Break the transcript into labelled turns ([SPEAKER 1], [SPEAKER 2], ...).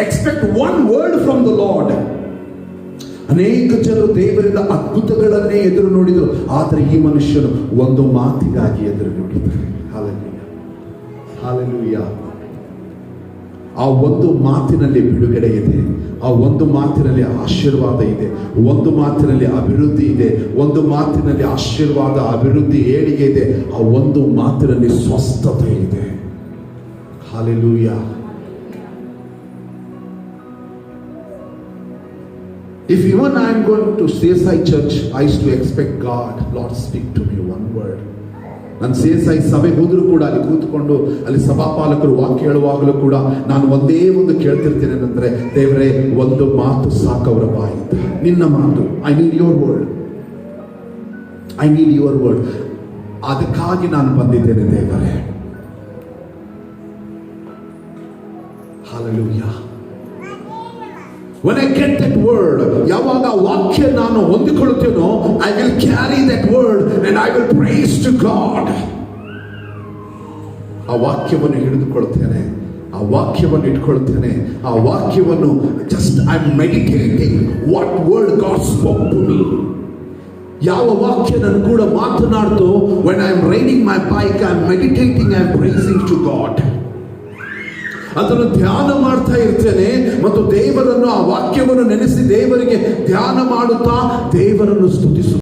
[SPEAKER 1] expect one word from the Lord. ಅನೇಕ ಜನರು ದೇವರಿಂದ ಅದ್ಭುತಗಳನ್ನೇ ಎದುರು ನೋಡಿದರು, ಆದರೆ ಈ ಮನುಷ್ಯನು ಒಂದು ಮಾತಿಗಾಗಿ ಎದುರು ನೋಡಿದ್ದಾರೆ. Hallelujah, hallelujah. ಆ ಒಂದು ಮಾತಿನಲ್ಲಿ ಬಿಡುಗಡೆ ಇದೆ, ಆ ಒಂದು ಮಾತಿನಲ್ಲಿ ಆಶೀರ್ವಾದ ಇದೆ, ಒಂದು ಮಾತಿನಲ್ಲಿ ಅಭಿವೃದ್ಧಿ ಇದೆ, ಒಂದು ಮಾತಿನಲ್ಲಿ ಆಶೀರ್ವಾದ, ಅಭಿವೃದ್ಧಿ, ಏಳಿಗೆ ಇದೆ, ಆ ಒಂದು ಮಾತಿನಲ್ಲಿ ಸ್ವಸ್ಥತೆ ಇದೆ. Hallelujah. If even I am going to CSI church, I used to expect God, Lord, speak to me one word. ನಾನು CSI ಸಭೆ ಹೋದರೂ ಕೂಡ ಅಲ್ಲಿ ಕೂತ್ಕೊಂಡು ಅಲ್ಲಿ ಸಭಾಪಾಲಕರು ವಾಕ್ಯ ಹೇಳುವಾಗಲೂ ಕೂಡ ನಾನು ಒಂದೇ ಒಂದು ಕೇಳ್ತಿರ್ತೇನೆ ಅಂದರೆ, ದೇವರೇ ಒಂದು ಮಾತು ಸಾಕವರ ಬಾಯಿಂದ, ನಿನ್ನ ಮಾತು. I need your word, I need your word. ಅದಕ್ಕಾಗಿ ನಾನು ಬಂದಿದ್ದೇನೆ ದೇವರೇ. Hallelujah. When I get that word, ಯಾವಾಗ ವಾಕ್ಯ ನಾನು ಹೊಂದಿಕೊಳ್ಳುತ್ತೇನೋ, I will carry that word and I will praise to God. ಆ ವಾಕ್ಯವನ್ನು ಹಿಡಿದುಕೊಳ್ಳುತ್ತೇನೆ, ಆ ವಾಕ್ಯವನ್ನು ಇಟ್ಕೊಳ್ತೇನೆ, ಆ ವಾಕ್ಯವನ್ನು just I'm meditating what word God spoke to me. ಯಾವ ವಾಕ್ಯ ನನ್ನ ಕೂಡ ಮಾತನಾಡ್ತೋ, when I'm riding my bike, I'm meditating, I'm praising to God. ಅದನ್ನು ಧ್ಯಾನ ಮಾಡ್ತಾ ಇರ್ತೇನೆ ಮತ್ತು ದೇವರನ್ನು, ಆ ವಾಕ್ಯವನ್ನು ನೆನೆಸಿ ದೇವರಿಗೆ ಧ್ಯಾನ ಮಾಡುತ್ತಾ ದೇವರನ್ನು ಸ್ತುತಿಸುತ್ತೇನೆ.